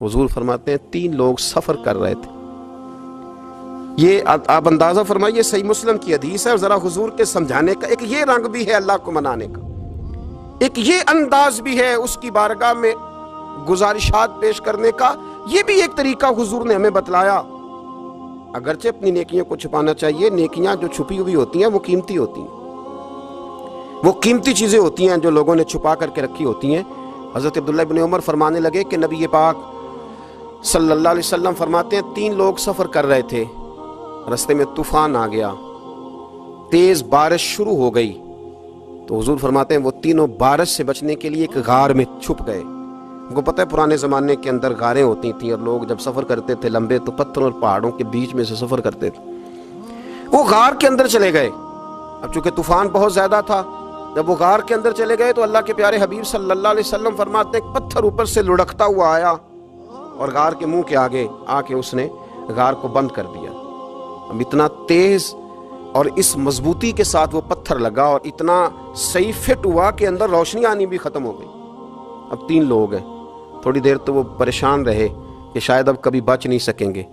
हुजूर फरमाते हैं 3 लोग सफ़र कर रहे थे। ये आप अंदाज़ा फरमाइए, सही मुस्लिम की हदीस है। और ज़रा हुजूर के समझाने का एक ये रंग भी है अल्लाह को मनाने का, एक ये अंदाज भी है उसकी बारगाह में गुजारिशात पेश करने का। ये भी एक तरीका हुजूर ने हमें बतलाया। अगरचे अपनी नेकियों को छुपाना चाहिए, नेकियां जो छुपी हुई होती हैं वो कीमती होती हैं, वो कीमती चीज़ें होती हैं जो लोगों ने छुपा करके रखी होती हैं। हज़रत अब्दुल्लाह इब्न उमर फरमाने लगे कि नबी पाक सल्लल्लाहु अलैहि वसल्लम फरमाते हैं 3 लोग सफ़र कर रहे थे, रास्ते में तूफान आ गया, तेज़ बारिश शुरू हो गई। तो हुजूर फरमाते हैं वो तीनों बारिश से बचने के लिए एक गार में छुप गए। उनको पता है पुराने ज़माने के अंदर गारें होती थी और लोग जब सफ़र करते थे लंबे तो पत्थरों और पहाड़ों के बीच में से सफ़र करते थे। वो गार के अंदर चले गए। अब चूंकि तूफान बहुत ज़्यादा था, जब वो गार के अंदर चले गए तो अल्लाह के प्यारे हबीब सल्लल्लाहु अलैहि वसल्लम फरमाते हैं पत्थर ऊपर से लुढ़कता हुआ आया और गार के मुंह के आगे आके उसने गार को बंद कर दिया। अब इतना तेज और इस मजबूती के साथ वो पत्थर लगा और इतना सही फिट हुआ कि अंदर रोशनी आनी भी खत्म हो गई। अब 3 लोग हैं। थोड़ी देर तो वो परेशान रहे कि शायद अब कभी बच नहीं सकेंगे,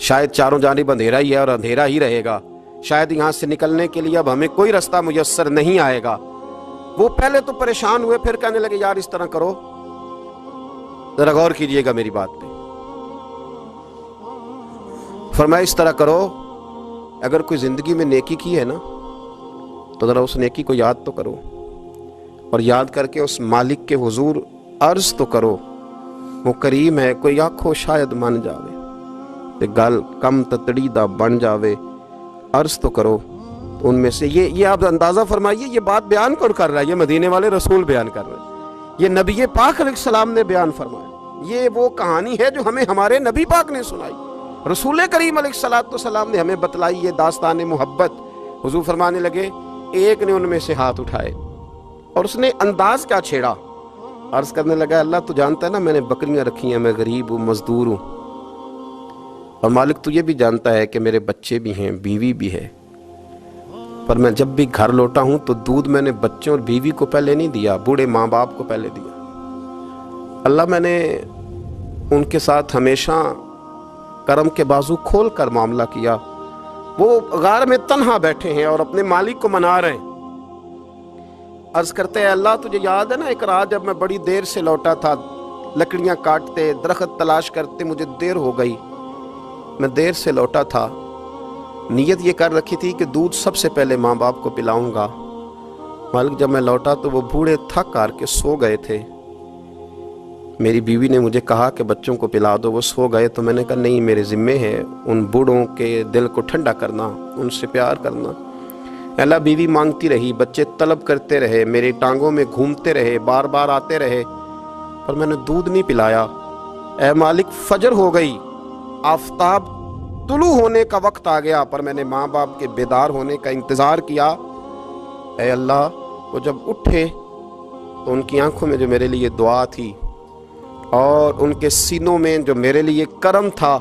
शायद चारों जानिब अंधेरा ही है और अंधेरा ही रहेगा, शायद यहाँ से निकलने के लिए अब हमें कोई रास्ता मुयस्सर नहीं आएगा। वो पहले तो परेशान हुए, फिर कहने लगे यार इस तरह करो, जरा गौर कीजिएगा मेरी बात पे। फरमाया इस तरह करो, अगर कोई जिंदगी में नेकी की है ना तो जरा उस नेकी को याद तो करो और याद करके उस मालिक के हुजूर अर्ज तो करो, वो करीम है, कोई आखो शायद मन जावे ते गल कम ततड़ी दा बन जावे, अर्ज तो करो। तो उनमें से ये आप अंदाजा फरमाइए, ये बात बयान कौन कर रहा है? ये मदीने वाले रसूल बयान कर रहे हैं, ये नबी पाक अलैहिस्सलाम ने बयान फरमाया। ये वो कहानी है जो हमें हमारे नबी पाक ने सुनाई, रसूल करीम अलैहिस्सलाम ने हमें बतलाई। ये दास्तान मोहब्बत। हुजूर फरमाने लगे एक ने उनमें से हाथ उठाए और उसने अंदाज क्या छेड़ा, अर्ज करने लगा अल्लाह तू जानता है ना मैंने बकरियां रखी हैं, मैं गरीब हूँ, मजदूर हूँ, और मालिक तू ये भी जानता है कि मेरे बच्चे भी हैं, बीवी भी है, पर मैं जब भी घर लौटा हूँ तो दूध मैंने बच्चों और बीवी को पहले नहीं दिया, बूढ़े माँ बाप को पहले दिया। अल्लाह मैंने उनके साथ हमेशा करम के बाजू खोल कर मामला किया। वो गार में तन्हा बैठे हैं और अपने मालिक को मना रहे हैं। अर्ज करते हैं अल्लाह तुझे याद है ना एक रात जब मैं बड़ी देर से लौटा था, लकड़ियां काटते दरख्त तलाश करते मुझे देर हो गई, मैं देर से लौटा था, नीयत ये कर रखी थी कि दूध सबसे पहले माँ बाप को पिलाऊंगा। मालिक जब मैं लौटा तो वो बूढ़े थक हार के सो गए थे। मेरी बीवी ने मुझे कहा कि बच्चों को पिला दो, वो सो गए। तो मैंने कहा नहीं, मेरे ज़िम्मे है उन बूढ़ों के दिल को ठंडा करना, उनसे प्यार करना। अल्लाह बीवी मांगती रही, बच्चे तलब करते रहे, मेरी टांगों में घूमते रहे, बार बार आते रहे, पर मैंने दूध नहीं पिलाया। ऐ मालिक फजर हो गई, आफताब तुलू होने का वक्त आ गया, पर मैंने माँ बाप के बेदार होने का इंतज़ार किया। ऐ अल्लाह वो जब उठे तो उनकी आंखों में जो मेरे लिए दुआ थी और उनके सीनों में जो मेरे लिए करम था,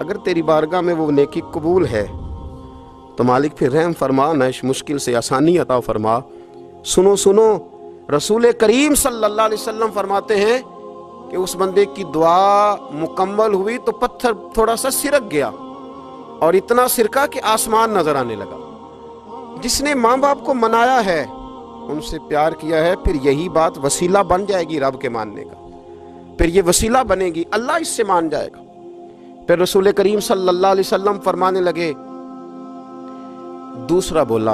अगर तेरी बारगाह में वो नेकी कबूल है तो मालिक फिर रहम फरमा, न इस मुश्किल से आसानी अता फरमा। सुनो सुनो, रसूल करीम सल्लल्लाहु अलैहि वसल्लम फरमाते हैं कि उस बंदे की दुआ मुकम्मल हुई तो पत्थर थोड़ा सा सिरक गया और इतना सिरका कि आसमान नजर आने लगा। जिसने माँ बाप को मनाया है, उनसे प्यार किया है, फिर यही बात वसीला बन जाएगी रब के मानने का, फिर ये वसीला बनेगी, अल्लाह इससे मान जाएगा। फिर रसूल करीम सल्लल्लाहु अलैहि वसल्लम फरमाने लगे, दूसरा बोला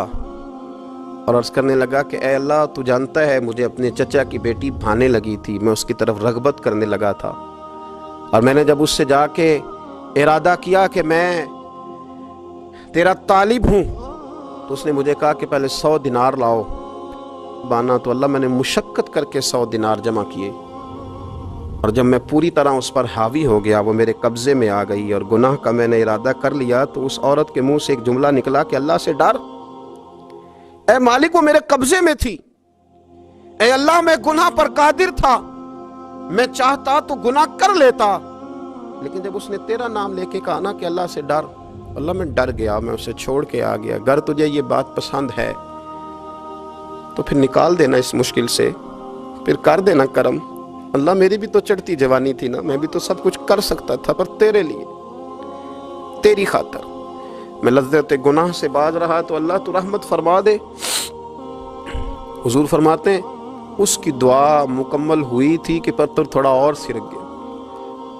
और अर्ज करने लगा कि ऐ अल्लाह तू जानता है मुझे अपने चचा की बेटी भाने लगी थी, मैं उसकी तरफ रगबत करने लगा था, और मैंने जब उससे जाके इरादा किया कि मैं तेरा तालिब हूँ तो उसने मुझे कहा कि पहले 100 दिनार लाओ बाना। तो अल्लाह मैंने मुशक्कत करके 100 दिनार जमा किए, और जब मैं पूरी तरह उस पर हावी हो गया, वो मेरे कब्जे में आ गई और गुनाह का मैंने इरादा कर लिया, तो उस औरत के मुंह से एक जुमला निकला कि अल्लाह से डर। ऐ मालिक वो मेरे कब्जे में थी, ऐ अल्लाह मैं गुनाह पर कादिर था, मैं चाहता तो गुनाह कर लेता, लेकिन जब उसने तेरा नाम लेके कहा ना कि अल्लाह से डर, अल्लाह मैं डर गया, मैं उसे छोड़ के आ गया। अगर तुझे ये बात पसंद है तो फिर निकाल देना इस मुश्किल से, फिर कर देना करम, اللہ میری بھی تو چڑھتی جوانی تھی نا، میں بھی تو سب کچھ کر سکتا تھا، پر تیرے لیے، تیری خاطر میں لذت گناہ سے باز رہا تو اللہ تو رحمت فرما دے۔ حضور فرماتے ہیں اس کی دعا مکمل ہوئی تھی کہ پتھر تھوڑا اور سرک گیا۔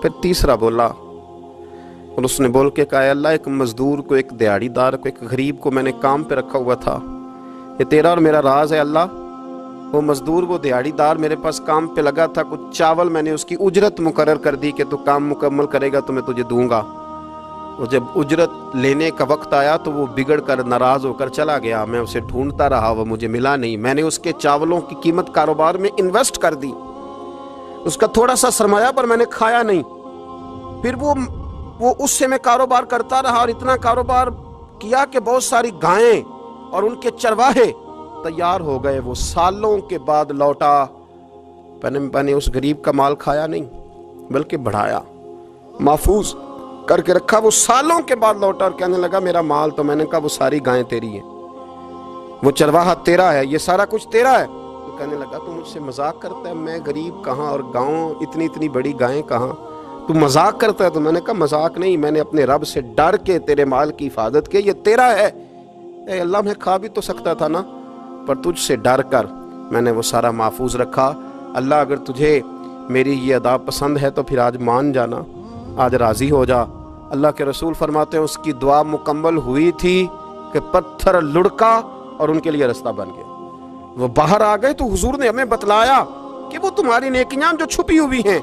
پھر تیسرا بولا اور اس نے بول کے کہا، اے اللہ ایک مزدور کو، ایک دیہڑی دار کو، ایک غریب کو میں نے کام پہ رکھا ہوا تھا، یہ تیرا اور میرا راز ہے اللہ۔ وہ مزدور، وہ دیہڑی دار میرے پاس کام پہ لگا تھا، کچھ چاول میں نے اس کی اجرت مقرر کر دی کہ تو کام مکمل کرے گا تو میں تجھے دوں گا۔ وہ جب اجرت لینے کا وقت آیا تو وہ بگڑ کر ناراض ہو کر چلا گیا، میں اسے ڈھونڈتا رہا، وہ مجھے ملا نہیں۔ میں نے اس کے چاولوں کی قیمت کاروبار میں انویسٹ کر دی، اس کا تھوڑا سا سرمایہ پر میں نے کھایا نہیں۔ پھر وہ اس سے میں کاروبار کرتا رہا اور اتنا کاروبار کیا کہ بہت ساری گائیں اور ان کے چرواہے تیار ہو گئے۔ وہ سالوں کے بعد لوٹا، میں نے اس غریب کا مال کھایا نہیں بلکہ بڑھایا، محفوظ کر کے رکھا۔ وہ سالوں کے بعد لوٹا اور کہنے لگا میرا مال، تو میں نے کہا وہ ساری گائیں تیری ہیں، وہ چرواہا تیرا ہے، یہ سارا کچھ تیرا ہے۔ تو کہنے لگا تو مجھ سے مذاق کرتا ہے، میں غریب کہاں اور گاؤں اتنی بڑی گائیں کہاں، تو مذاق کرتا ہے؟ تو میں نے کہا مذاق نہیں، میں نے اپنے رب سے ڈر کے تیرے مال کی حفاظت کی، یہ تیرا ہے۔ اے اللہ میں کھا بھی تو سکتا تھا نا، پر تجھ سے ڈر کر میں نے وہ سارا محفوظ رکھا۔ اللہ اگر تجھے میری یہ ادا پسند ہے تو پھر آج مان جانا، آج راضی ہو جا۔ اللہ کے رسول فرماتے ہیں اس کی دعا مکمل ہوئی تھی کہ پتھر لڑکا اور ان کے لیے رستہ بن گیا۔ وہ باہر آ گئے تو حضور نے ہمیں بتلایا کہ وہ تمہاری نیکیاں جو چھپی ہوئی ہیں،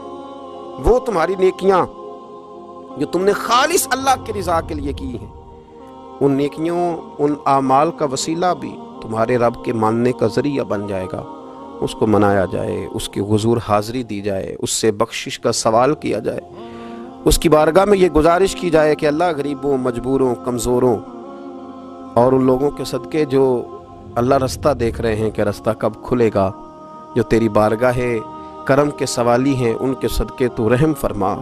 وہ تمہاری نیکیاں جو تم نے خالص اللہ کی رضا کے لیے کی ہیں، ان نیکیوں، ان اعمال کا وسیلہ بھی تمہارے رب کے ماننے کا ذریعہ بن جائے گا۔ اس کو منایا جائے، اس کی حضور حاضری دی جائے، اس سے بخشش کا سوال کیا جائے، اس کی بارگاہ میں یہ گزارش کی جائے کہ اللہ غریبوں، مجبوروں، کمزوروں اور ان لوگوں کے صدقے جو اللہ رستہ دیکھ رہے ہیں کہ رستہ کب کھلے گا، جو تیری بارگاہ کرم کے سوالی ہیں، ان کے صدقے تو رحم فرما۔